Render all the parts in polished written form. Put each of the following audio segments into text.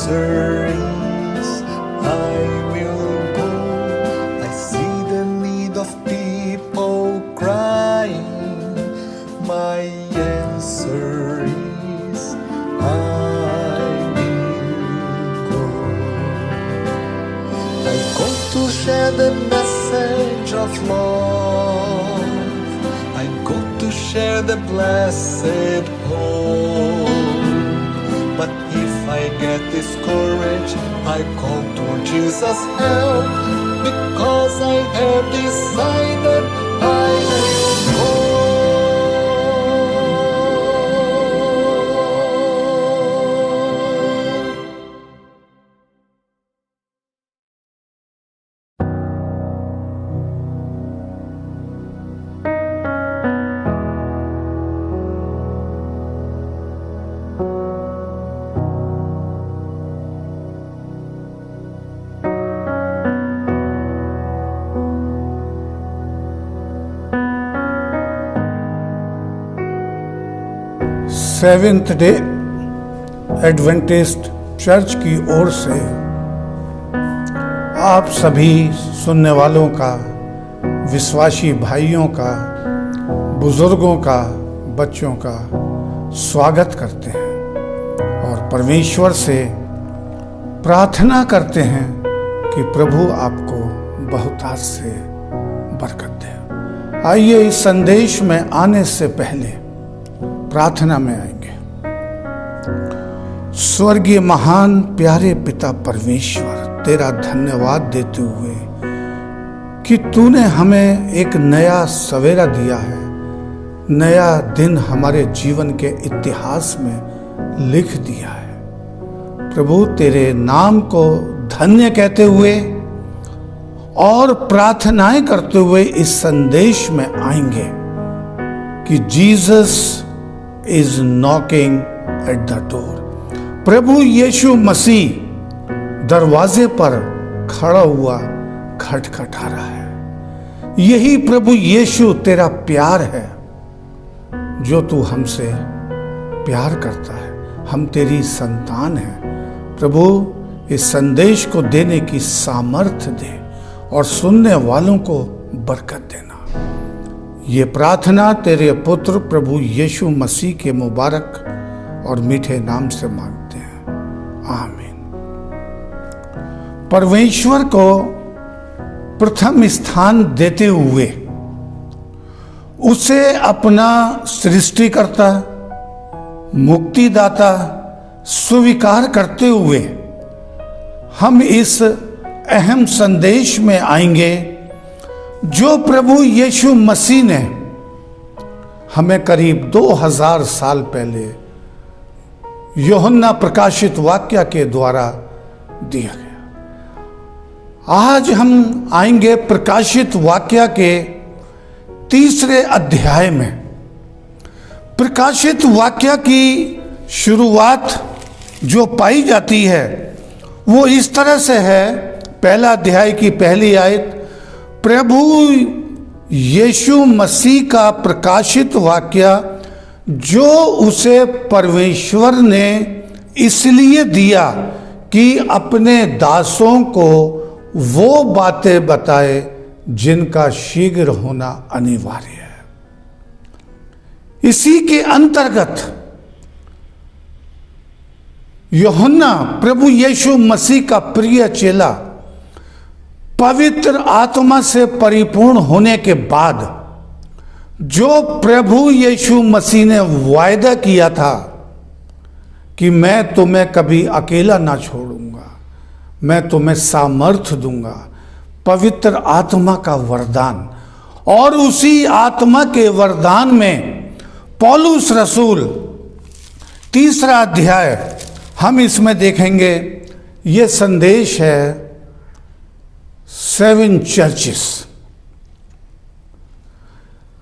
answer is, I will go. I see the need of people crying. My answer is, I will go. I go to share the message of love. I go to share the blessed hope. But if I get discouraged, I call to Jesus' help, because I have decided I will go. Seventh day Adventist church की ओर से आप सभी सुनने वालों का, विश्वासी भाइयों का, बुजुर्गों का, बच्चों का स्वागत करते हैं और परमेश्वर से प्रार्थना करते हैं कि प्रभु आपको बहुतायत से बरकत दे। आइए इस संदेश में आने से पहले प्रार्थना में आएंगे। स्वर्गीय महान प्यारे पिता परमेश्वर, तेरा धन्यवाद देते हुए कि तूने हमें एक नया सवेरा दिया है, नया दिन हमारे जीवन के इतिहास में लिख दिया है। प्रभु तेरे नाम को धन्य कहते हुए और प्रार्थनाएं करते हुए इस संदेश में आएंगे कि Jesus is knocking at the door. प्रभु यीशु मसीह दरवाजे पर खड़ा हुआ खटखटा रहा है। यही प्रभु यीशु तेरा प्यार है जो तू हमसे प्यार करता है। हम तेरी संतान हैं। प्रभु इस संदेश को देने की सामर्थ्य दे और सुनने वालों को बरकत देना। ये प्रार्थना तेरे पुत्र प्रभु यीशु मसीह के मुबारक और मीठे नाम से मांगते हैं, आमीन। परमेश्वर को प्रथम स्थान देते हुए उसे अपना सृष्टिकर्ता, मुक्तिदाता स्वीकार करते हुए हम इस अहम संदेश में आएंगे जो प्रभु यीशु मसीह ने हमें करीब 2000 साल पहले यूहन्ना प्रकाशित वाक्य के द्वारा दिया गया। आज हम आएंगे प्रकाशित वाक्य के 3 अध्याय में। प्रकाशित वाक्य की शुरुआत जो पाई जाती है वो इस तरह से है। पहला अध्याय की पहली आयत, प्रभु यीशु मसीह का प्रकाशित वाक्य जो उसे परमेश्वर ने इसलिए दिया कि अपने दासों को वो बातें बताए जिनका शीघ्र होना अनिवार्य है। इसी के अंतर्गत यूहन्ना प्रभु यीशु मसीह का प्रिय चेला पवित्र आत्मा से परिपूर्ण होने के बाद जो प्रभु यीशु मसीह ने वायदा किया था कि मैं तुम्हें कभी अकेला ना छोड़ूंगा, मैं तुम्हें सामर्थ्य दूंगा, पवित्र आत्मा का वरदान, और उसी आत्मा के वरदान में पौलुस रसूल 3 अध्याय हम इसमें देखेंगे। ये संदेश है 7 चर्चेस।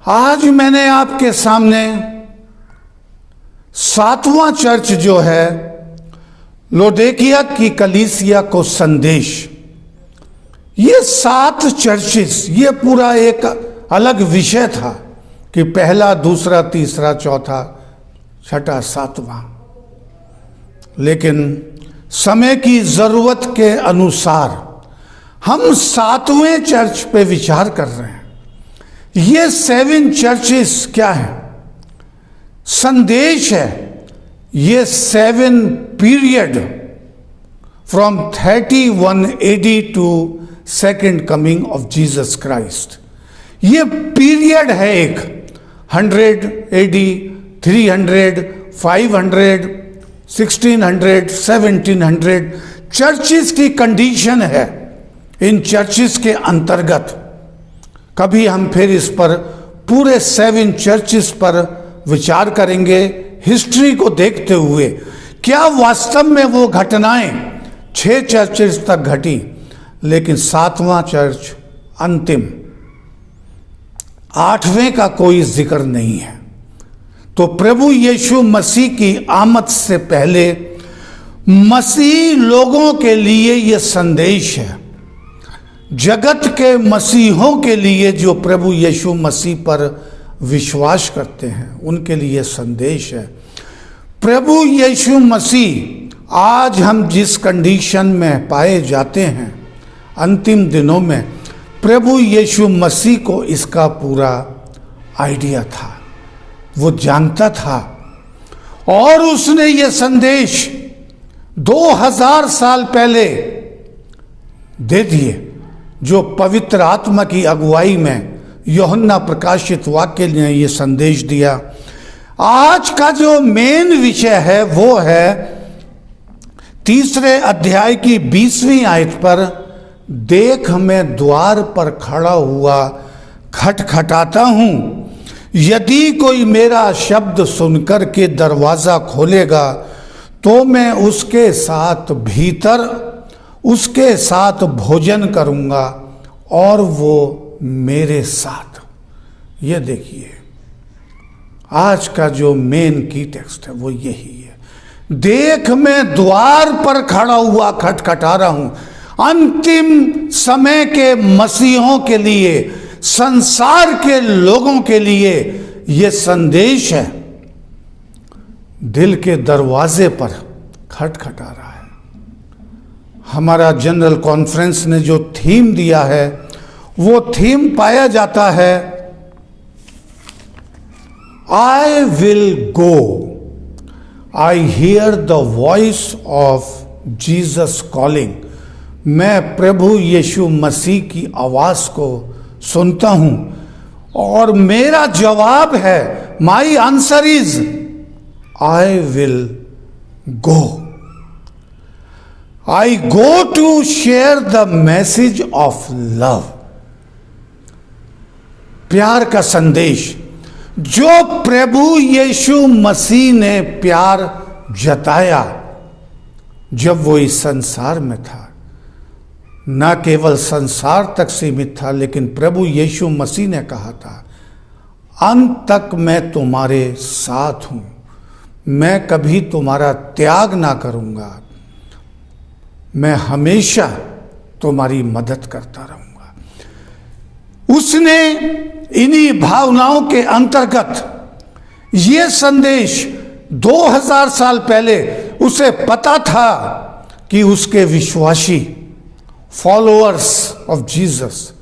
आज मैंने आपके सामने 7वां चर्च जो है लौदीकिया की कलीसिया को संदेश, ये 7 चर्चेस, ये पूरा एक अलग विषय था कि पहला, दूसरा, तीसरा, चौथा, छठा, 7वां। लेकिन समय की जरूरत के अनुसार हम 7वें चर्च पे विचार कर रहे हैं। ये 7 चर्चेस क्या है? संदेश है। ये 7 period from 31 AD to second coming of Jesus Christ. ये पीरियड है एक 100 AD, 300, 500, 1600, 1700 चर्चिस की कंडीशन है। इन चर्चिस के अंतर्गत कभी हम फिर इस पर पूरे 7 चर्चिस पर विचार करेंगे, हिस्ट्री को देखते हुए क्या वास्तव में वो घटनाएं 6 चर्चिस तक घटी, लेकिन 7वां चर्च अंतिम, 8वें का कोई जिक्र नहीं है। तो प्रभु यीशु मसीह की आमद से पहले मसीह लोगों के लिए यह संदेश है, जगत के मसीहों के लिए जो प्रभु यीशु मसीह पर विश्वास करते हैं उनके लिए संदेश है। प्रभु यीशु मसीह आज हम जिस कंडीशन में पाए जाते हैं अंतिम दिनों में, प्रभु यीशु मसीह को इसका पूरा आइडिया था, वो जानता था और उसने ये संदेश 2000 साल पहले दे दिए, जो पवित्र आत्मा की अगुवाई में यूहन्ना प्रकाशित वाक्य ने ये संदेश दिया। आज का जो मेन विषय है वो है 3 अध्याय की 20वीं आयत पर, देख मैं द्वार पर खड़ा हुआ खटखटाता हूं, यदि कोई मेरा शब्द सुनकर के दरवाजा खोलेगा तो मैं उसके साथ भीतर उसके साथ भोजन करूंगा और वो मेरे साथ। ये देखिए आज का जो मेन की टेक्स्ट है वो यही है, देख मैं द्वार पर खड़ा हुआ खटखटा रहा हूं। अंतिम समय के मसीहों के लिए, संसार के लोगों के लिए ये संदेश है, दिल के दरवाजे पर खटखटा रहा है। हमारा जनरल कॉन्फ्रेंस ने जो थीम दिया है वो थीम पाया जाता है, I will go, I hear the voice of Jesus calling. मैं प्रभु यीशु मसीह की आवाज को सुनता हूं और मेरा जवाब है, my answer is I will go. I go to share the message of love। प्यार का संदेश, जो प्रभु यीशु मसीह ने प्यार जताया जब वो इस संसार में था, न केवल संसार तक सीमित था, लेकिन प्रभु यीशु मसीह ने कहा था, अंत तक मैं तुम्हारे साथ हूं, मैं कभी तुम्हारा त्याग ना करूंगा, मैं हमेशा तुम्हारी मदद करता रहूंगा। उसने इन्हीं भावनाओं के अंतर्गत ये संदेश 2000 साल पहले उसे पता था कि उसके विश्वासी फॉलोअर्स ऑफ जीसस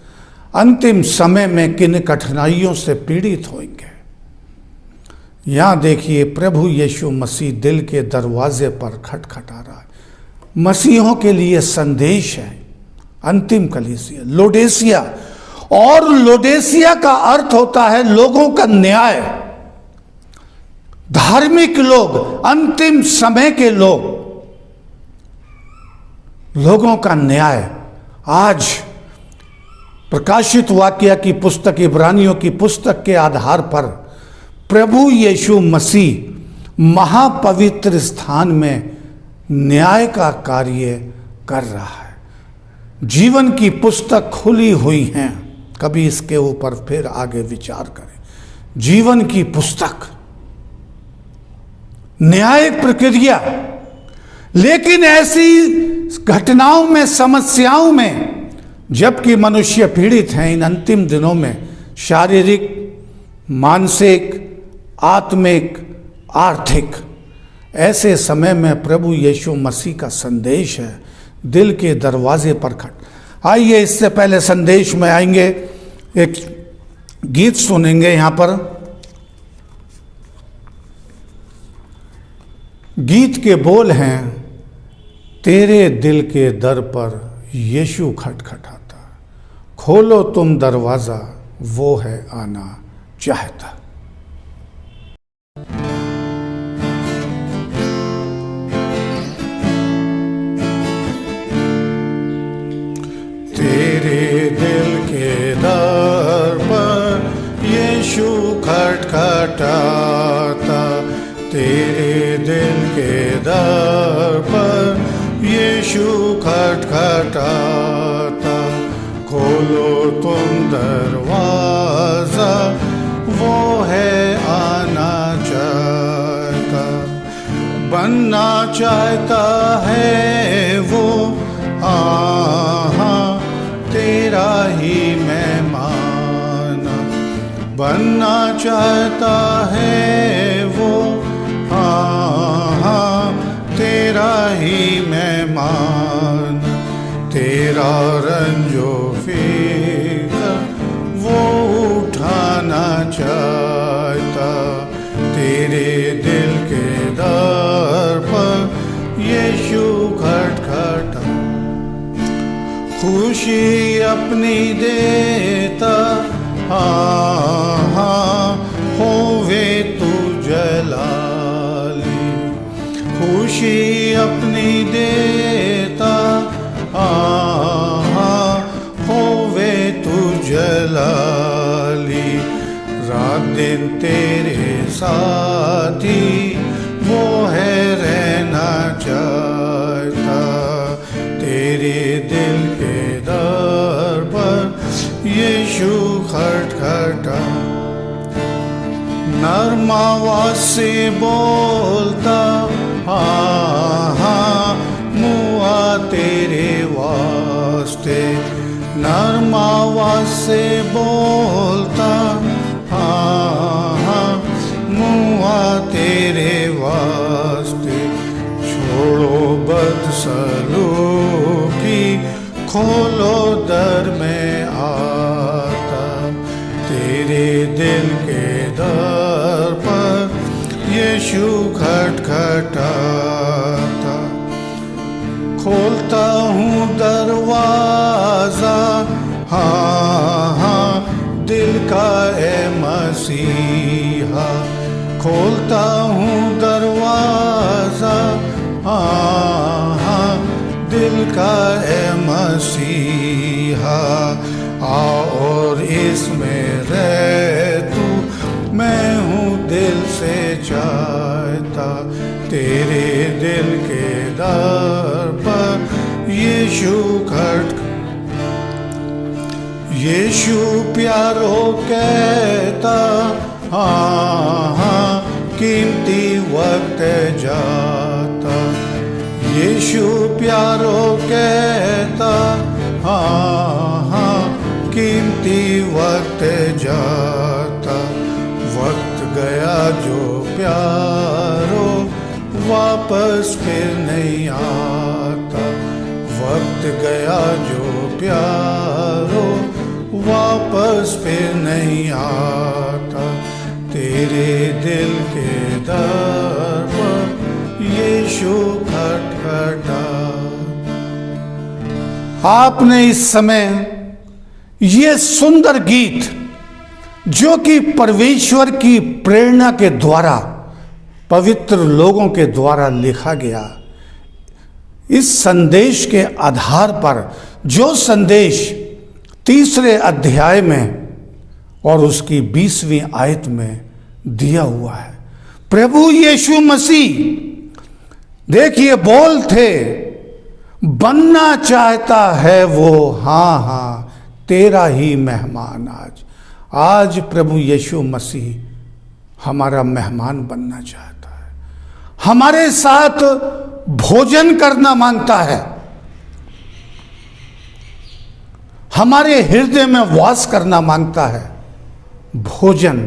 अंतिम समय में किन कठिनाइयों से पीड़ित होंगे। यहां देखिए प्रभु यीशु मसीह दिल के दरवाजे पर खटखटा रहा है। मसीहों के लिए संदेश है, अंतिम कलीसिया लोडेसिया, और लोडेसिया का अर्थ होता है लोगों का न्याय, धार्मिक लोग, अंतिम समय के लोग, लोगों का न्याय। आज प्रकाशित वाक्य की पुस्तक, इब्रानियों की पुस्तक के आधार पर प्रभु यीशु मसीह महापवित्र स्थान में न्याय का कार्य कर रहा है। जीवन की पुस्तक खुली हुई है, कभी इसके ऊपर फिर आगे विचार करें। जीवन की पुस्तक, न्यायिक प्रक्रिया, लेकिन ऐसी घटनाओं में, समस्याओं में, जबकि मनुष्य पीड़ित हैं इन अंतिम दिनों में, शारीरिक, मानसिक, आत्मिक, आर्थिक, ऐसे समय में प्रभु यीशु मसीह का संदेश है, दिल के दरवाजे पर खट। आइए इससे पहले संदेश में आएंगे, एक गीत सुनेंगे। यहाँ पर गीत के बोल हैं, तेरे दिल के दर पर यीशु खटखटाता, खोलो तुम दरवाज़ा, वो है आना चाहता। तेरे दिल के दर पर यीशु खटखटाता, तेरे दिल के दर पर यीशु खटखटाता, खोलो तुम दरवाज़ा, वो है आना चाहता। बनना चाहता है वो तेरा ही मेहमान, बनना चाहता है वो तेरा ही मेहमान। तेरा रंजो फिक्र वो उठाना चाहता, तेरे दिल के दर पर यीशु खटखटा। खुशी अपनी देता होवे तू जलाली, खुशी अपनी देता होवे तू जलाली। रात दिन तेरे साथी वो है रहना चाहता, तेरे दिल के दर पर यीशु खटखटा। नर्म आवाज से बोलता मुआ तेरे वास्ते, नर्म आवाज से बोलता मुआ तेरे वास्ते। छोड़ो बदसलूकी, खोलो दर में आता, तेरे दिल के दर पर यीशु खटखटाता। खोलता हूँ दरवाज़ा दिल का ए मसीहा, खोलता हूँ दरवाज़ा दिल का ए मसीहा। आ और इसमें रह तू, मैं हूँ दिल से चाहता, तेरे दिल के दर पर यीशु खटखटाता। यीशु प्यारो कहता कीमती वक्त जाता, यीशु प्यारो कहता कीमती वक्त जाता। वक्त गया जो प्यारो वापस फिर नहीं आता, वक्त गया जो प्यारो वापस फिर नहीं आता, तेरे दिल के दर पर यीशु खटखटा। आपने इस समय ये सुंदर गीत जो कि परमेश्वर की प्रेरणा के द्वारा पवित्र लोगों के द्वारा लिखा गया, इस संदेश के आधार पर जो संदेश 3 अध्याय में और उसकी 20वीं आयत में दिया हुआ है। प्रभु यीशु मसीह देखिए बोल थे, बनना चाहता है वो हाँ तेरा ही मेहमान। आज प्रभु यीशु मसीह हमारा मेहमान बनना चाहता है, हमारे साथ भोजन करना मांगता है, हमारे हृदय में वास करना मांगता है। भोजन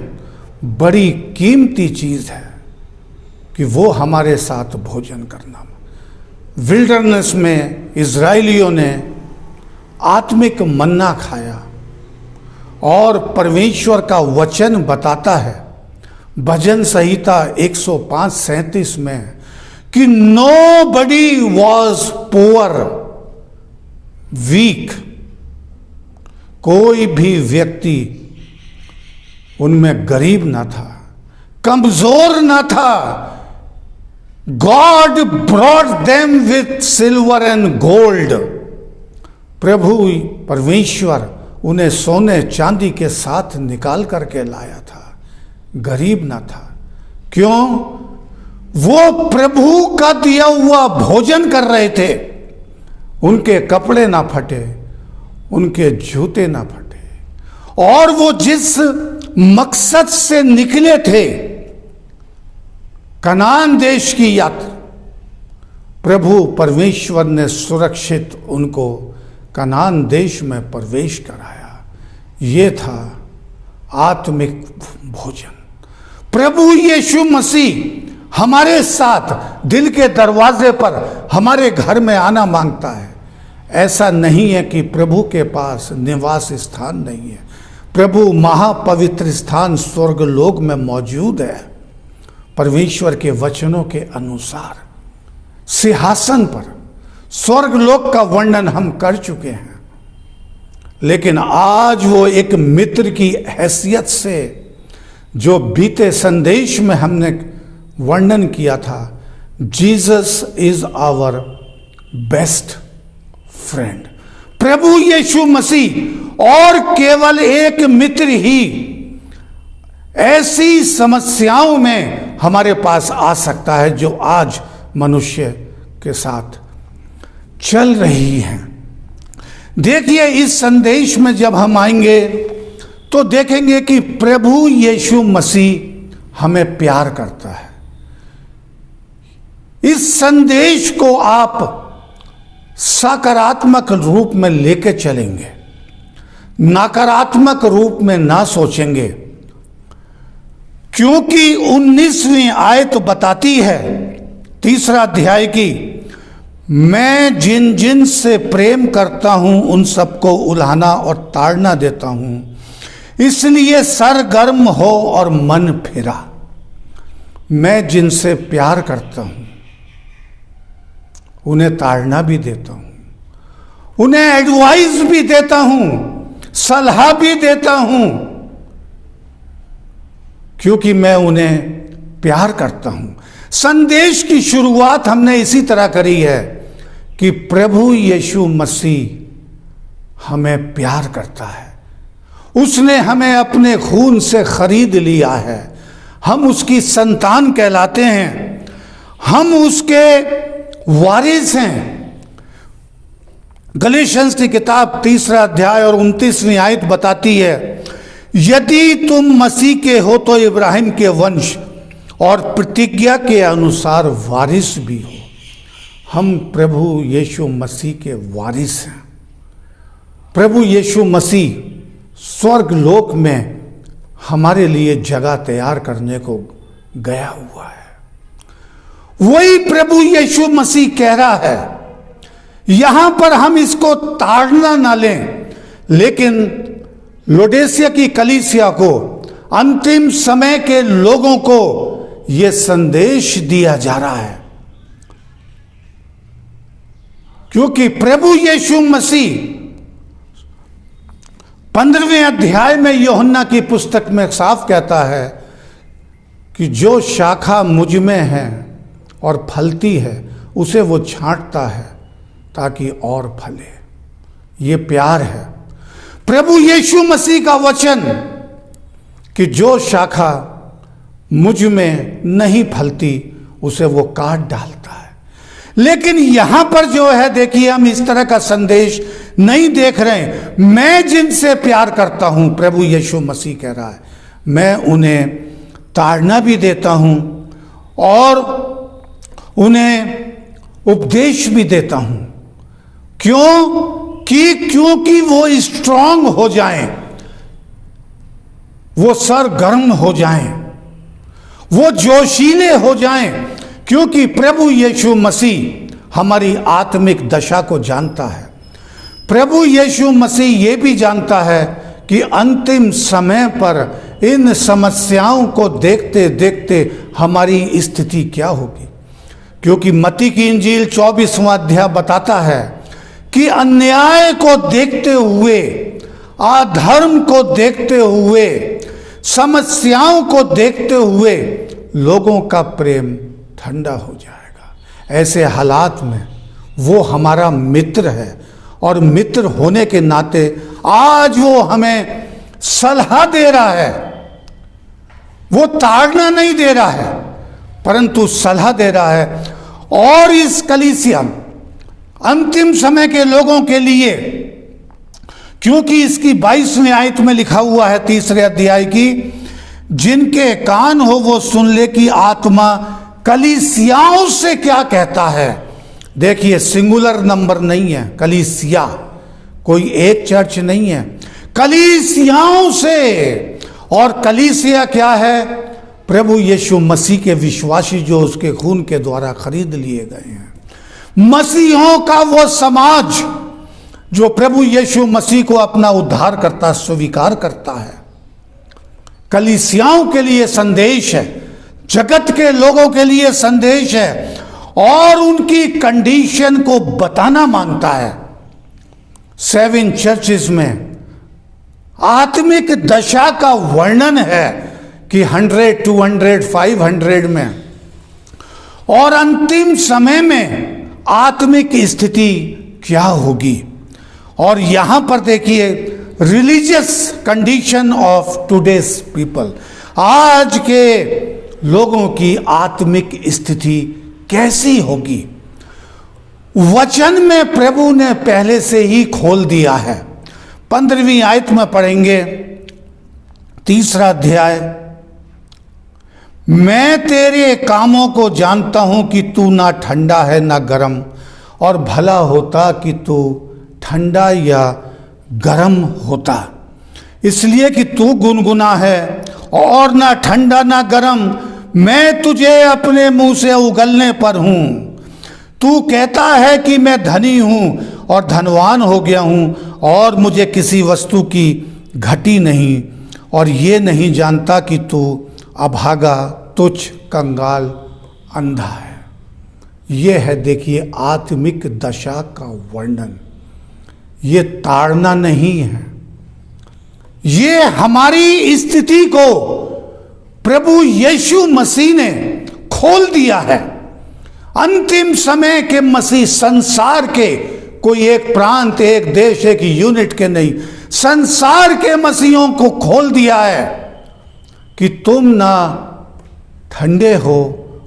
बड़ी कीमती चीज है। कि वो हमारे साथ भोजन करना। विल्डरनेस में इज़राइलियों ने आत्मिक मन्ना खाया और परमेश्वर का वचन बताता है भजन संहिता 105:37 में कि नोबडी वॉज पुअर वीक, कोई भी व्यक्ति उनमें गरीब ना था, कमजोर ना था। God brought them with silver and gold, प्रभु परमेश्वर उन्हें सोने चांदी के साथ निकाल करके लाया था, गरीब ना था। क्यों? वो प्रभु का दिया हुआ भोजन कर रहे थे। उनके कपड़े ना फटे, उनके जूते ना फटे, और वो जिस मकसद से निकले थे, कनान देश की यात्रा, प्रभु परमेश्वर ने सुरक्षित उनको कनान देश में प्रवेश कराया। ये था आत्मिक भोजन। प्रभु यीशु मसीह हमारे साथ दिल के दरवाजे पर हमारे घर में आना मांगता है। ऐसा नहीं है कि प्रभु के पास निवास स्थान नहीं है। प्रभु महापवित्र स्थान स्वर्गलोक में मौजूद है। परमेश्वर के वचनों के अनुसार सिंहासन पर स्वर्गलोक का वर्णन हम कर चुके हैं, लेकिन आज वो एक मित्र की हैसियत से जो बीते संदेश में हमने वर्णन किया था, Jesus is our best friend. प्रभु यीशु मसीह और केवल एक मित्र ही ऐसी समस्याओं में हमारे पास आ सकता है जो आज मनुष्य के साथ चल रही हैं। देखिए, इस संदेश में जब हम आएंगे तो देखेंगे कि प्रभु यीशु मसीह हमें प्यार करता है। इस संदेश को आप सकारात्मक रूप में लेके चलेंगे, नकारात्मक रूप में ना सोचेंगे, क्योंकि 19वीं आयत बताती है 3 अध्याय की, मैं जिन जिन से प्रेम करता हूं उन सबको उल्हाना और ताड़ना देता हूं, इसलिए सरगर्म हो और मन फिरा। मैं जिनसे प्यार करता हूं उन्हें ताड़ना भी देता हूं, उन्हें एडवाइस भी देता हूं, सलाह भी देता हूं, क्योंकि मैं उन्हें प्यार करता हूं। संदेश की शुरुआत हमने इसी तरह करी है कि प्रभु यीशु मसीह हमें प्यार करता है। उसने हमें अपने खून से खरीद लिया है। हम उसकी संतान कहलाते हैं, हम उसके वारिस हैं। गलीशियंस की किताब 3 अध्याय और 29वीं आयत बताती है, यदि तुम मसीह के हो तो इब्राहिम के वंश और प्रतिज्ञा के अनुसार वारिस भी हो। हम प्रभु यीशु मसीह के वारिस हैं। प्रभु यीशु मसीह स्वर्ग लोक में हमारे लिए जगह तैयार करने को गया हुआ है। वही प्रभु यीशु मसीह कह रहा है। यहां पर हम इसको ताड़ना ना लें, लेकिन लोडेसिया की कलीसिया को, अंतिम समय के लोगों को यह संदेश दिया जा रहा है, क्योंकि प्रभु यीशु मसीह 15वें अध्याय में यूहन्ना की पुस्तक में साफ कहता है कि जो शाखा मुझ में है और फलती है उसे वो छांटता है ताकि और फले। ये प्यार है। प्रभु यीशु मसीह का वचन कि जो शाखा मुझ में नहीं फलती उसे वो काट डालता है। लेकिन यहां पर जो है, देखिए, हम इस तरह का संदेश नहीं देख रहे हैं। मैं जिनसे प्यार करता हूं, प्रभु यीशु मसीह कह रहा है, मैं उन्हें ताड़ना भी देता हूं और उन्हें उपदेश भी देता हूं। क्योंकि वो स्ट्रांग हो जाएं, वो सरगर्म हो जाएं, वो जोशीले हो जाएं, क्योंकि प्रभु यीशु मसीह हमारी आत्मिक दशा को जानता है। प्रभु यीशु मसीह ये भी जानता है कि अंतिम समय पर इन समस्याओं को देखते देखते हमारी स्थिति क्या होगी। क्योंकि मत्ती की इंजील 24वां अध्याय बताता है कि अन्याय को देखते हुए, अधर्म को देखते हुए, समस्याओं को देखते हुए लोगों का प्रेम ठंडा हो जाएगा। ऐसे हालात में वो हमारा मित्र है और मित्र होने के नाते आज वो हमें सलाह दे रहा है। वो ताड़ना नहीं दे रहा है, परंतु सलाह दे रहा है। और इस कलीसिया अंतिम समय के लोगों के लिए, क्योंकि इसकी 22वीं आयत में लिखा हुआ है 3 अध्याय की, जिनके कान हो वो सुन ले कि आत्मा कलीसियाओं से क्या कहता है। देखिए, सिंगुलर नंबर नहीं है, कलीसिया कोई एक चर्च नहीं है, कलीसियाओं से। और कलीसिया क्या है? प्रभु यीशु मसीह के विश्वासी जो उसके खून के द्वारा खरीद लिए गए हैं, मसीहों का वो समाज जो प्रभु यीशु मसीह को अपना उद्धारकर्ता स्वीकार करता है। कलीसियाओं के लिए संदेश है, जगत के लोगों के लिए संदेश है और उनकी कंडीशन को बताना मांगता है। 7 चर्चेस में आत्मिक दशा का वर्णन है कि 100, 200, 500 में, और अंतिम समय में आत्मिक स्थिति क्या होगी। और यहां पर देखिए, religious condition of today's people, आज के लोगों की आत्मिक स्थिति कैसी होगी। वचन में प्रभु ने पहले से ही खोल दिया है। 15वीं आयत में पढ़ेंगे, 3 अध्याय, मैं तेरे कामों को जानता हूं कि तू ना ठंडा है ना गर्म, और भला होता कि तू ठंडा या गर्म होता। इसलिए कि तू गुनगुना है और ना ठंडा ना गर्म, मैं तुझे अपने मुंह से उगलने पर हूं। तू कहता है कि मैं धनी हूं और धनवान हो गया हूं और मुझे किसी वस्तु की घटी नहीं, और ये नहीं जानता कि तू अभागा, तुच्छ, कंगाल, अंधा है। ये है, देखिए, आत्मिक दशा का वर्णन। ये ताड़ना नहीं है, ये हमारी स्थिति को प्रभु यीशु मसीह ने खोल दिया है। अंतिम समय के मसीह संसार के, कोई एक प्रांत, एक देश, एक यूनिट के नहीं, संसार के मसीहों को खोल दिया है कि तुम ना ठंडे हो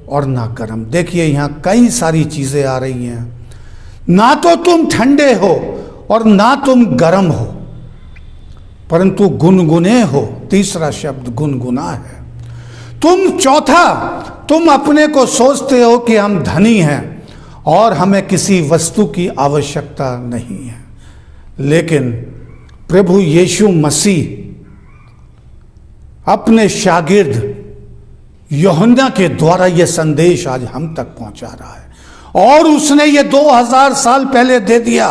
और ना गर्म। देखिए, यहां कई सारी चीजें आ रही हैं। ना तो तुम ठंडे हो और ना तुम गर्म हो, परंतु गुनगुने हो। 3 शब्द गुनगुना है। चौथा, तुम अपने को सोचते हो कि हम धनी हैं और हमें किसी वस्तु की आवश्यकता नहीं है। लेकिन प्रभु यीशु मसीह अपने शागिर्द यूहन्ना के द्वारा यह संदेश आज हम तक पहुंचा रहा है, और उसने ये 2000 साल पहले दे दिया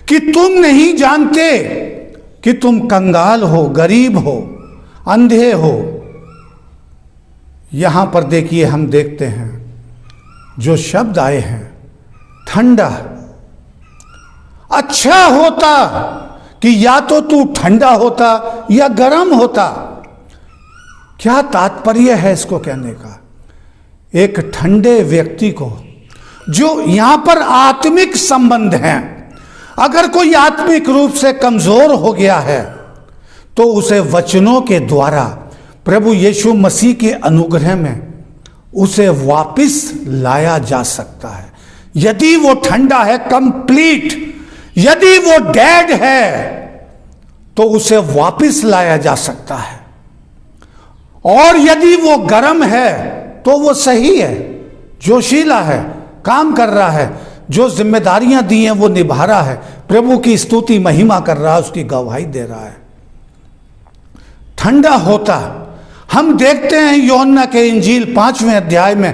कि तुम नहीं जानते कि तुम कंगाल हो, गरीब हो, अंधे हो। यहां पर देखिए, हम देखते हैं जो शब्द आए हैं, ठंडा। अच्छा होता कि या तो तू ठंडा होता या गर्म होता। क्या तात्पर्य है इसको कहने का? एक ठंडे व्यक्ति को, जो यहां पर आत्मिक संबंध हैं, अगर कोई आत्मिक रूप से कमजोर हो गया है तो उसे वचनों के द्वारा, प्रभु यीशु मसीह के अनुग्रह में उसे वापस लाया जा सकता है। यदि वो ठंडा है, कंप्लीट, यदि वो डेड है तो उसे वापस लाया जा सकता है। और यदि वो गर्म है तो वो सही है, जोशीला है, काम कर रहा है, जो जिम्मेदारियां दी हैं वो निभा रहा है, प्रभु की स्तुति महिमा कर रहा है, उसकी गवाही दे रहा है। ठंडा होता, हम देखते हैं यूहन्ना के इंजील 5वें अध्याय में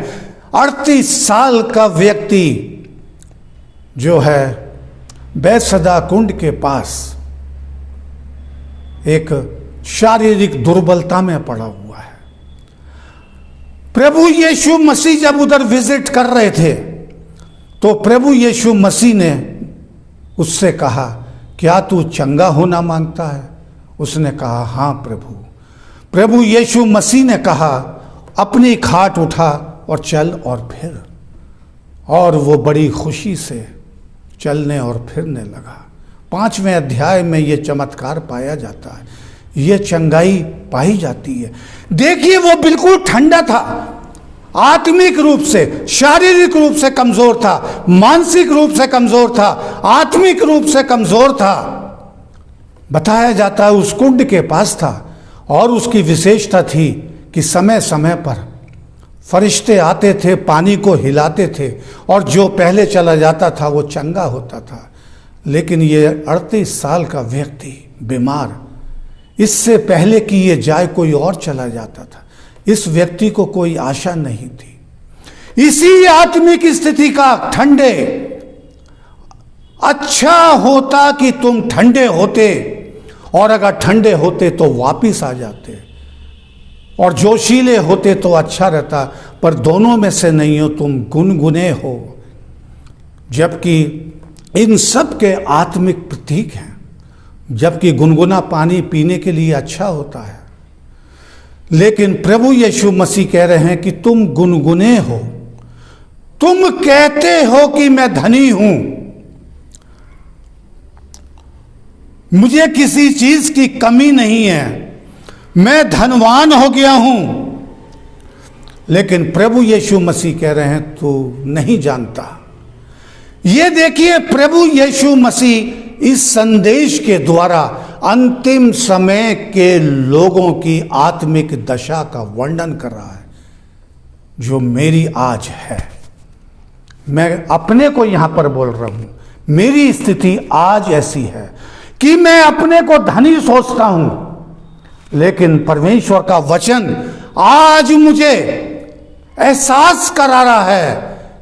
38 साल का व्यक्ति जो है बैतसैदा कुंड के पास एक शारीरिक दुर्बलता में पड़ा हुआ है। प्रभु यीशु मसीह जब उधर विजिट कर रहे थे तो प्रभु यीशु मसीह ने उससे कहा, क्या तू चंगा होना मांगता है? उसने कहा, हाँ प्रभु। प्रभु यीशु मसीह ने कहा, अपनी खाट उठा और चल और फिर। और वो बड़ी खुशी से चलने और फिरने लगा। 5वें अध्याय में ये चमत्कार पाया जाता है, ये चंगाई पाई जाती है। देखिए वो बिल्कुल ठंडा था, आत्मिक रूप से, शारीरिक रूप से कमजोर था, मानसिक रूप से कमजोर था, आत्मिक रूप से कमजोर था। बताया जाता है उस कुंड के पास था और उसकी विशेषता थी कि समय समय पर फरिश्ते आते थे, पानी को हिलाते थे और जो पहले चला जाता था वो चंगा होता था। लेकिन ये 38 साल का व्यक्ति बीमार, इससे पहले कि ये जाए कोई और चला जाता था। इस व्यक्ति को कोई आशा नहीं थी। इसी आत्मिक स्थिति का ठंडे, अच्छा होता कि तुम ठंडे होते, और अगर ठंडे होते तो वापिस आ जाते, और जोशीले होते तो अच्छा रहता, पर दोनों में से नहीं हो, तुम गुनगुने हो। जबकि इन सब के आत्मिक प्रतीक हैं। जबकि गुनगुना पानी पीने के लिए अच्छा होता है, लेकिन प्रभु यीशु मसीह कह रहे हैं कि तुम गुनगुने हो। तुम कहते हो कि मैं धनी हूं, मुझे किसी चीज की कमी नहीं है, मैं धनवान हो गया हूं। लेकिन प्रभु यीशु मसीह कह रहे हैं तू नहीं जानता। ये देखिए प्रभु यीशु मसीह इस संदेश के द्वारा अंतिम समय के लोगों की आत्मिक दशा का वर्णन कर रहा है, जो मेरी आज है। मैं अपने को यहां पर बोल रहा हूं, मेरी स्थिति आज ऐसी है कि मैं अपने को धनी सोचता हूं, लेकिन परमेश्वर का वचन आज मुझे एहसास करा रहा है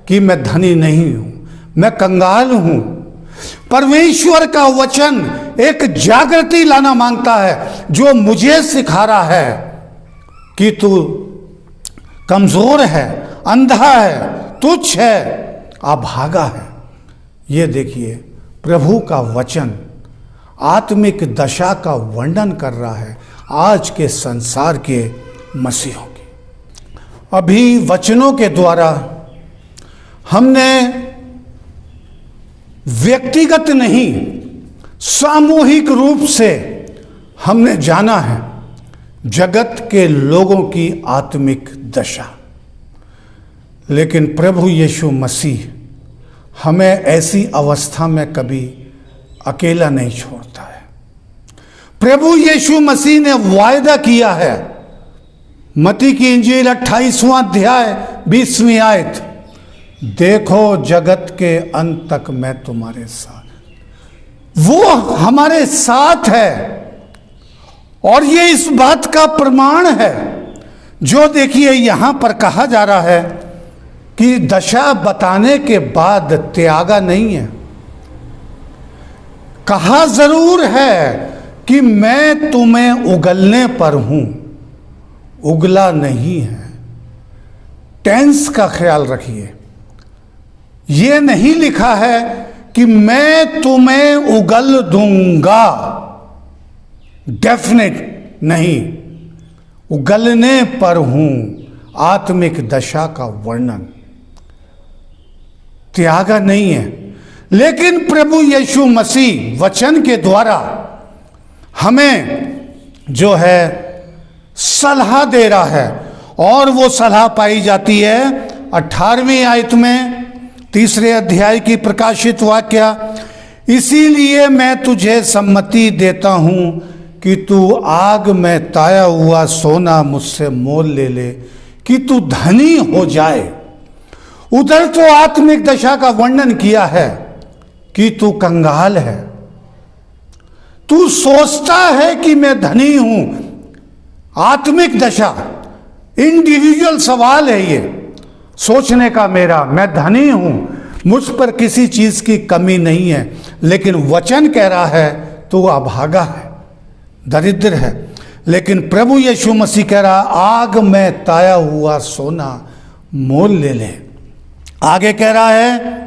कि मैं धनी नहीं हूं, मैं कंगाल हूं। परमेश्वर का वचन एक जागृति लाना मांगता है, जो मुझे सिखा रहा है कि तू कमजोर है, अंधा है, तुच्छ है, अभागा है। ये देखिए प्रभु का वचन आत्मिक दशा का वर्णन कर रहा है आज के संसार के मसीहों की। अभी वचनों के द्वारा हमने व्यक्तिगत नहीं, सामूहिक रूप से हमने जाना है जगत के लोगों की आत्मिक दशा। लेकिन प्रभु यीशु मसीह हमें ऐसी अवस्था में कभी अकेला नहीं छोड़ता है। प्रभु यीशु मसीह ने वायदा किया है, मत्ती की इंजील 28वां अध्याय 20वीं आयत, देखो जगत के अंत तक मैं तुम्हारे साथ। वो हमारे साथ है और ये इस बात का प्रमाण है जो देखिए यहां पर कहा जा रहा है कि दशा बताने के बाद त्यागा नहीं है। कहा जरूर है कि मैं तुम्हें उगलने पर हूं, उगला नहीं है। टेंस का ख्याल रखिए, ये नहीं लिखा है कि मैं तुम्हें उगल दूंगा, डेफिनेट नहीं, उगलने पर हूं। आत्मिक दशा का वर्णन, त्यागा नहीं है। लेकिन प्रभु यीशु मसीह वचन के द्वारा हमें जो है सलाह दे रहा है, और वो सलाह पाई जाती है 18वीं आयत में 3 अध्याय की प्रकाशित वाक्य, इसीलिए मैं तुझे सम्मति देता हूं कि तू आग में ताया हुआ सोना मुझसे मोल ले कि तू धनी हो जाए। उधर तो आत्मिक दशा का वर्णन किया है कि तू कंगाल है, तू सोचता है कि मैं धनी हूं, आत्मिक दशा, इंडिविजुअल सवाल है ये सोचने का मेरा। मैं धनी हूं, मुझ पर किसी चीज की कमी नहीं है, लेकिन वचन कह रहा है तो वो अभागा है, दरिद्र है। लेकिन प्रभु यीशु मसीह कह रहा, आग में ताया हुआ सोना मोल ले ले। आगे कह रहा है,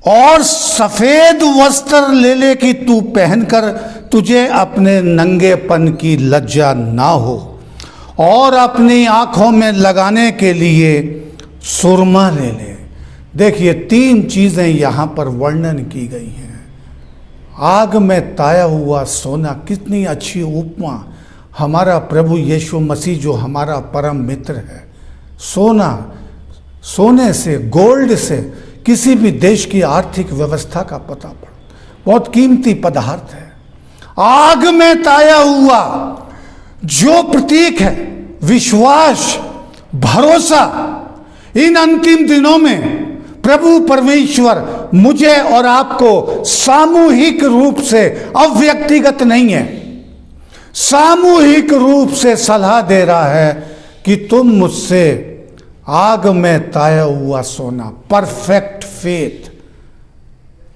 और सफेद वस्त्र ले ले कि तू पहनकर तुझे अपने नंगेपन की लज्जा ना हो, और अपनी आंखों में लगाने के लिए सुरमा ले ले। देखिए 3 चीजें यहां पर वर्णन की गई हैं। आग में ताया हुआ सोना, कितनी अच्छी उपमा। हमारा प्रभु यीशु मसीह जो हमारा परम मित्र है, सोना, सोने से, गोल्ड से किसी भी देश की आर्थिक व्यवस्था का पता पड़, बहुत कीमती पदार्थ है। आग में ताया हुआ जो प्रतीक है विश्वास, भरोसा। इन अंतिम दिनों में प्रभु परमेश्वर मुझे और आपको सामूहिक रूप से, अव्यक्तिगत नहीं है, सामूहिक रूप से सलाह दे रहा है कि तुम मुझसे आग में ताया हुआ सोना, perfect faith,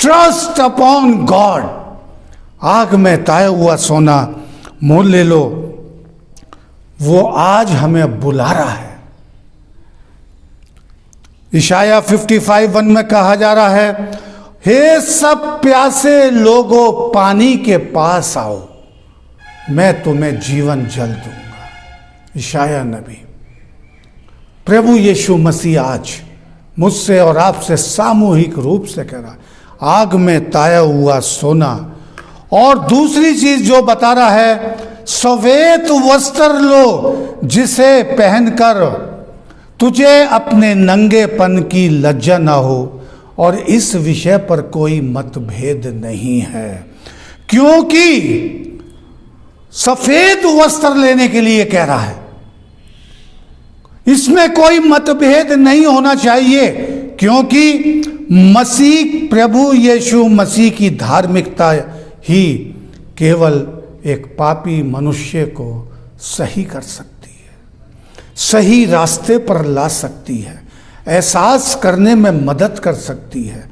trust upon God, आग में ताया हुआ सोना मोल ले लो। वो आज हमें बुला रहा है। इशाया 55:1 में कहा जा रहा है, हे सब प्यासे लोगों पानी के पास आओ, मैं तुम्हें जीवन जल दूंगा। इशाया नबी। प्रभु यीशु मसीह आज मुझसे और आपसे सामूहिक रूप से कह रहा है, आग में ताया हुआ सोना। और दूसरी चीज जो बता रहा है, सफेद वस्त्र लो जिसे पहनकर तुझे अपने नंगेपन की लज्जा ना हो। और इस विषय पर कोई मतभेद नहीं है, क्योंकि सफेद वस्त्र लेने के लिए कह रहा है। इसमें कोई मतभेद नहीं होना चाहिए, क्योंकि मसीह, प्रभु यीशु मसीह की धार्मिकता ही केवल एक पापी मनुष्य को सही कर सकती है, सही रास्ते पर ला सकती है, एहसास करने में मदद कर सकती है।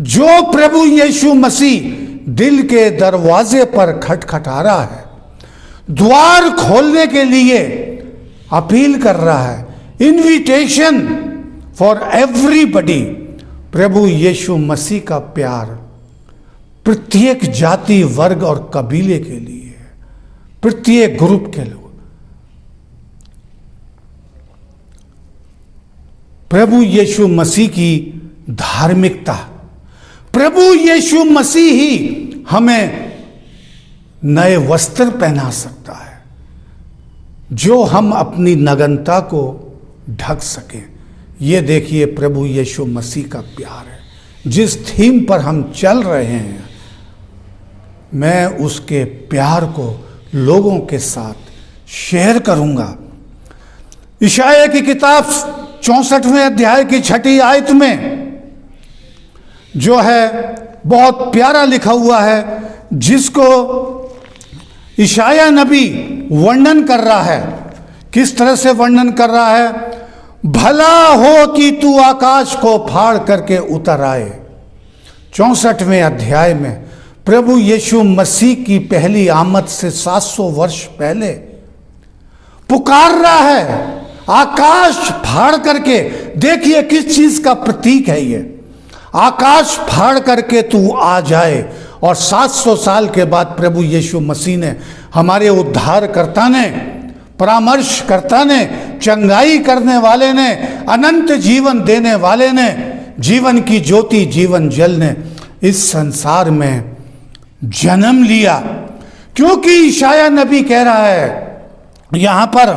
जो प्रभु यीशु मसीह दिल के दरवाजे पर खटखटा रहा है, द्वार खोलने के लिए अपील कर रहा है, इनविटेशन फॉर एवरीबडी। प्रभु यीशु मसीह का प्यार प्रत्येक जाति, वर्ग और कबीले के लिए, प्रत्येक ग्रुप के लोग। प्रभु यीशु मसीह की धार्मिकता, प्रभु यीशु मसीह ही हमें नए वस्त्र पहना सकता है, जो हम अपनी नग्नता को ढक सकें। ये देखिए प्रभु यीशु मसीह का प्यार है। जिस थीम पर हम चल रहे हैं, मैं उसके प्यार को लोगों के साथ शेयर करूंगा। इशाया की किताब 64वें अध्याय की 6ठी आयत में जो है बहुत प्यारा लिखा हुआ है, जिसको इशाया नबी वर्णन कर रहा है। किस तरह से वर्णन कर रहा है? भला हो कि तू आकाश को फाड़ करके उतर आए। 64वें अध्याय में प्रभु यीशु मसीह की पहली आमद से 700 वर्ष पहले पुकार रहा है, आकाश फाड़ करके। देखिए किस चीज का प्रतीक है ये। आकाश फाड़ करके तू आ जाए। और 700 साल के बाद प्रभु यीशु मसीह ने, हमारे उद्धारकर्ता ने, परामर्शकर्ता ने, चंगाई करने वाले ने, अनंत जीवन देने वाले ने, जीवन की ज्योति, जीवन जल ने इस संसार में जन्म लिया। क्योंकि इशाया नबी कह रहा है यहां पर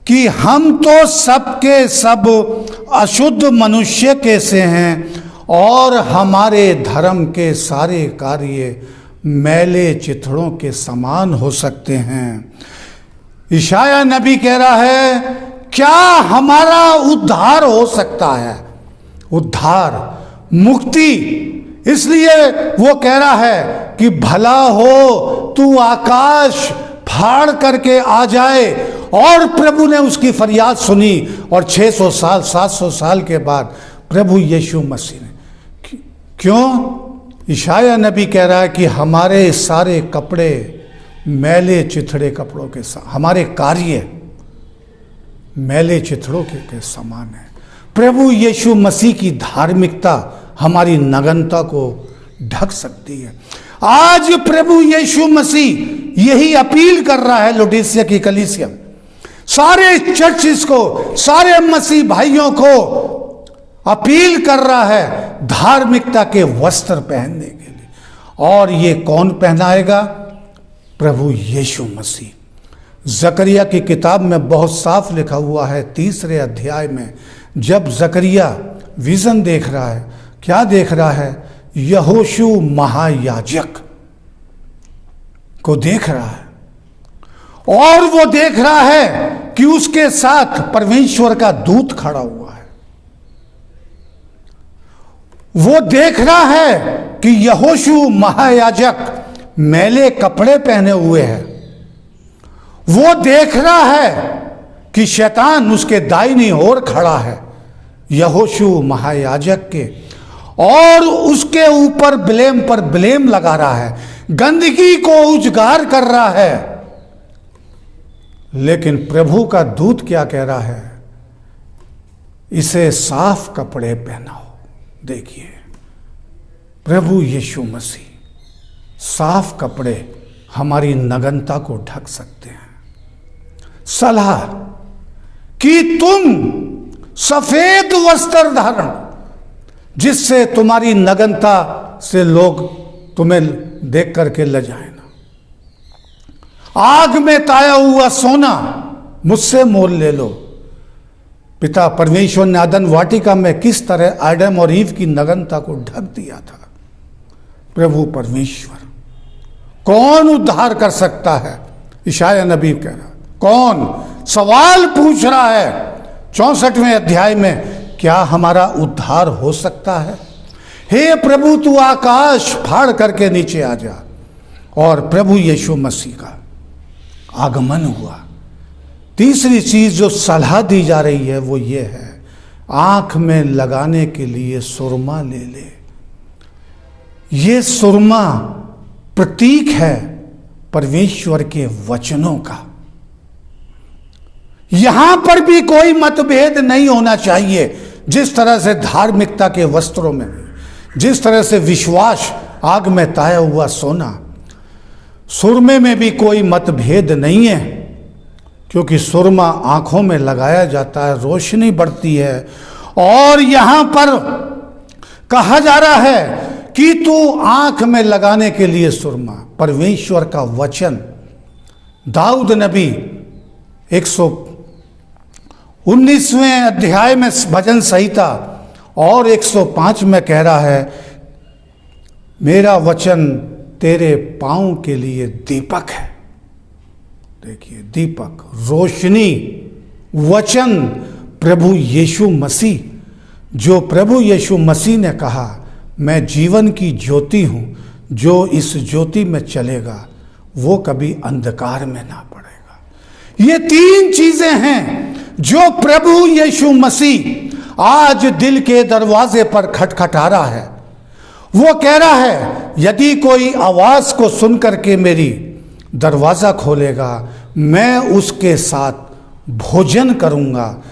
कि हम तो सबके सब अशुद्ध मनुष्य के से हैं और हमारे धर्म के सारे कार्य मैले चिथड़ों के समान हो सकते हैं। इशाया नबी कह रहा है, क्या हमारा उद्धार हो सकता है? उद्धार, मुक्ति। इसलिए वो कह रहा है कि भला हो तू आकाश फाड़ करके आ जाए। और प्रभु ने उसकी फरियाद सुनी और 600 साल 700 साल के बाद प्रभु यीशु मसीह ने, क्यों? यशायाह नबी कह रहा है कि हमारे सारे कपड़े मैले चिथड़े कपड़ों के साथ, हमारे कार्य मैले चिथड़ों के समान है। प्रभु यीशु मसीह की धार्मिकता हमारी नग्नता को ढक सकती है। आज प्रभु यीशु मसीह यही अपील कर रहा है लुडीसिया की कलीसिया, सारे चर्चिस को, सारे मसीह भाइयों को अपील कर रहा है धार्मिकता के वस्त्र पहनने के लिए। और ये कौन पहनाएगा? प्रभु यीशु मसीह। जकरिया की किताब में बहुत साफ लिखा हुआ है 3 अध्याय में, जब जकरिया विजन देख रहा है, क्या देख रहा है? यहोशू महायाजक को देख रहा है, और वो देख रहा है कि उसके साथ परमेश्वर का दूत खड़ा हुआ है। वो देख रहा है कि यहोशू महायाजक मैले कपड़े पहने हुए है। वो देख रहा है कि शैतान उसके दाहिनी ओर खड़ा है यहोशू महायाजक के, और उसके ऊपर ब्लेम पर ब्लेम लगा रहा है, गंदगी को उजागर कर रहा है। लेकिन प्रभु का दूत क्या कह रहा है? इसे साफ कपड़े पहनाओ। देखिए, प्रभु यीशु मसीह, साफ कपड़े हमारी नग्नता को ढक सकते हैं। सलाह कि तुम सफेद वस्त्र धारण, जिससे तुम्हारी नग्नता से लोग तुम्हें देख करके ल जाए ना। आग में ताया हुआ सोना मुझसे मोल ले लो। पिता परमेश्वर ने आदम वाटिका में किस तरह आदम और ईव की नग्नता को ढक दिया था। प्रभु परमेश्वर, कौन उद्धार कर सकता है? यशायाह नबी कह रहा, कौन? सवाल पूछ रहा है 64वें अध्याय में, क्या हमारा उद्धार हो सकता है? हे प्रभु, तू आकाश फाड़ करके नीचे आ जा। और प्रभु यीशु मसीह का आगमन हुआ। तीसरी चीज जो सलाह दी जा रही है वो ये है, आंख में लगाने के लिए सुरमा ले ले। ये सुरमा प्रतीक है परमेश्वर के वचनों का। यहां पर भी कोई मतभेद नहीं होना चाहिए। जिस तरह से धार्मिकता के वस्त्रों में, जिस तरह से विश्वास आग में ताया हुआ सोना, सुरमे में भी कोई मतभेद नहीं है, क्योंकि सुरमा आंखों में लगाया जाता है, रोशनी बढ़ती है। और यहां पर कहा जा रहा है कि तू आंख में लगाने के लिए सुरमा, परमेश्वर का वचन। दाऊद नबी 119वें अध्याय में भजन संहिता और 105 में कह रहा है, मेरा वचन तेरे पांव के लिए दीपक है। देखिए, दीपक, रोशनी, वचन, प्रभु यीशु मसीह। जो प्रभु यीशु मसीह ने कहा, मैं जीवन की ज्योति हूं, जो इस ज्योति में चलेगा वो कभी अंधकार में ना पड़ेगा। ये 3 चीजें हैं जो प्रभु यीशु मसीह आज दिल के दरवाजे पर खटखटा रहा है। वो कह रहा है, यदि कोई आवाज को सुन करके मेरी दरवाजा खोलेगा, मैं उसके साथ भोजन करूंगा।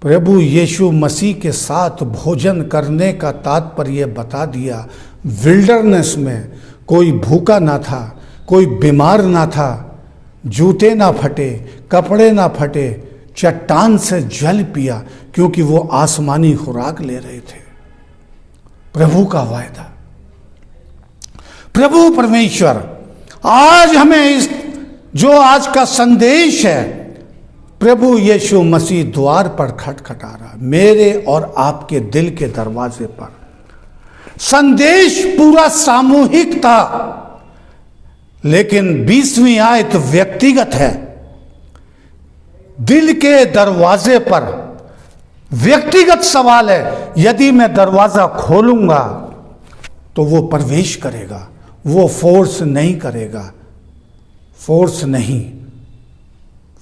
प्रभु यीशु मसीह के साथ भोजन करने का तात्पर्य बता दिया। विल्डरनेस में कोई भूखा ना था, कोई बीमार ना था, जूते ना फटे, कपड़े ना फटे, चट्टान से जल पिया, क्योंकि वो आसमानी खुराक ले रहे थे। प्रभु का वायदा। प्रभु परमेश्वर आज हमें इस जो आज का संदेश है, प्रभु यीशु मसीह द्वार पर खटखटा रहा, मेरे और आपके दिल के दरवाजे पर। संदेश पूरा सामूहिक था, लेकिन 20वीं आयत व्यक्तिगत है। दिल के दरवाजे पर व्यक्तिगत सवाल है, यदि मैं दरवाजा खोलूंगा तो वो प्रवेश करेगा, वो फोर्स नहीं करेगा, फोर्स नहीं,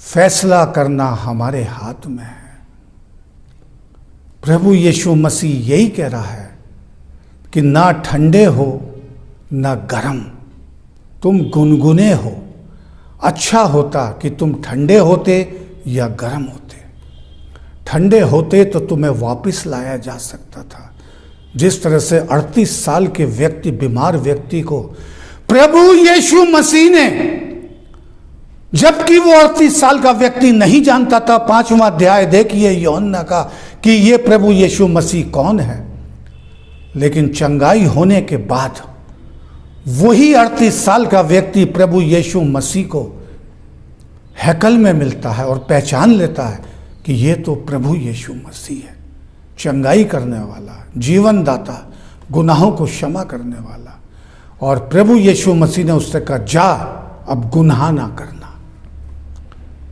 फैसला करना हमारे हाथ में है। प्रभु यीशु मसीह यही कह रहा है कि ना ठंडे हो ना गर्म, तुम गुनगुने हो। अच्छा होता कि तुम ठंडे होते या गर्म होते। ठंडे होते तो तुम्हें वापस लाया जा सकता था। जिस तरह से 38 साल के व्यक्ति, बीमार व्यक्ति को प्रभु यीशु मसीह ने, जबकि वो 38 साल का व्यक्ति नहीं जानता था, 5वां अध्याय देखिए यूहन्ना का, कि ये प्रभु यीशु मसीह कौन है। लेकिन चंगाई होने के बाद वही 38 साल का व्यक्ति प्रभु यीशु मसीह को हैकल में मिलता है और पहचान लेता है कि ये तो प्रभु यीशु मसीह है, चंगाई करने वाला, जीवन दाता, गुनाहों को क्षमा करने वाला। और प्रभु यीशु मसीह ने उससे कहा, जा अब गुनाह ना करना।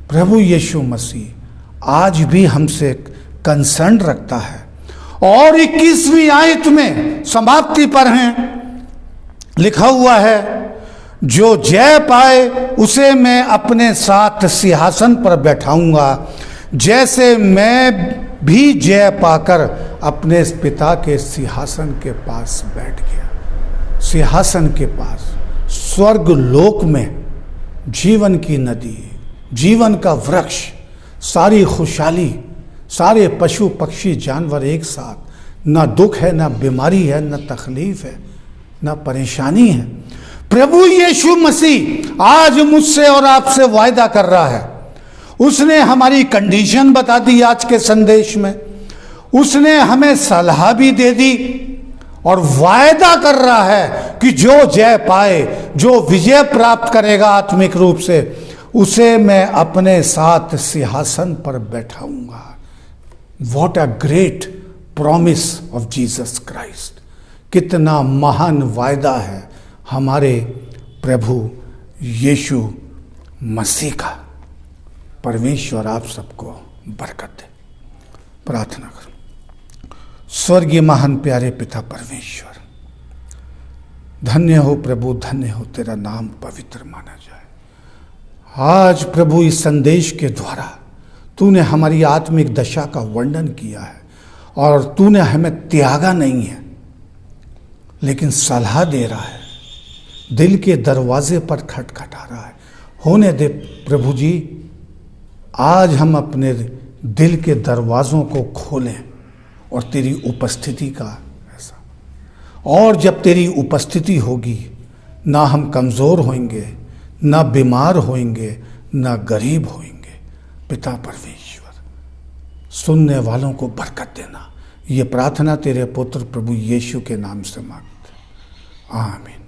प्रभु यीशु मसीह आज भी हमसे कंसर्न रखता है। और 21वीं आयत में समाप्ति पर हैं, लिखा हुआ है, जो जय पाए उसे मैं अपने साथ सिंहासन पर बैठाऊंगा, जैसे मैं भी जय पाकर अपने पिता के सिंहासन के पास बैठ गया। सिंहासन के पास, स्वर्ग लोक में जीवन की नदी, जीवन का वृक्ष, सारी खुशहाली, सारे पशु पक्षी जानवर एक साथ, ना दुख है, ना बीमारी है, ना तकलीफ है, ना परेशानी है। प्रभु यीशु मसीह आज मुझसे और आपसे वायदा कर रहा है। उसने हमारी कंडीशन बता दी आज के संदेश में, उसने हमें सलाह भी दे दी और वायदा कर रहा है कि जो जय पाए, जो विजय प्राप्त करेगा आत्मिक रूप से, उसे मैं अपने साथ सिंहासन पर बैठाऊंगा। What a great promise of Jesus Christ. कितना महान वायदा है हमारे प्रभु यीशु मसीह का। परमेश्वर आप सबको बरकत दे। प्रार्थना करो। स्वर्गीय महान प्यारे पिता परमेश्वर, धन्य हो प्रभु, धन्य हो, तेरा नाम पवित्र माना जाए। आज प्रभु इस संदेश के द्वारा तूने हमारी आत्मिक दशा का वर्णन किया है और तूने हमें त्यागा नहीं है, लेकिन सलाह दे रहा है, दिल के दरवाजे पर खटखटा रहा है। होने दे प्रभु जी, आज हम अपने दिल के दरवाज़ों को खोलें और तेरी उपस्थिति का ऐसा, और जब तेरी उपस्थिति होगी, ना हम कमज़ोर होंगे, ना बीमार होंगे, ना गरीब होंगे। पिता परमेश्वर, सुनने वालों को बरकत देना। ये प्रार्थना तेरे पुत्र प्रभु यीशु के नाम से मांगते, आमीन।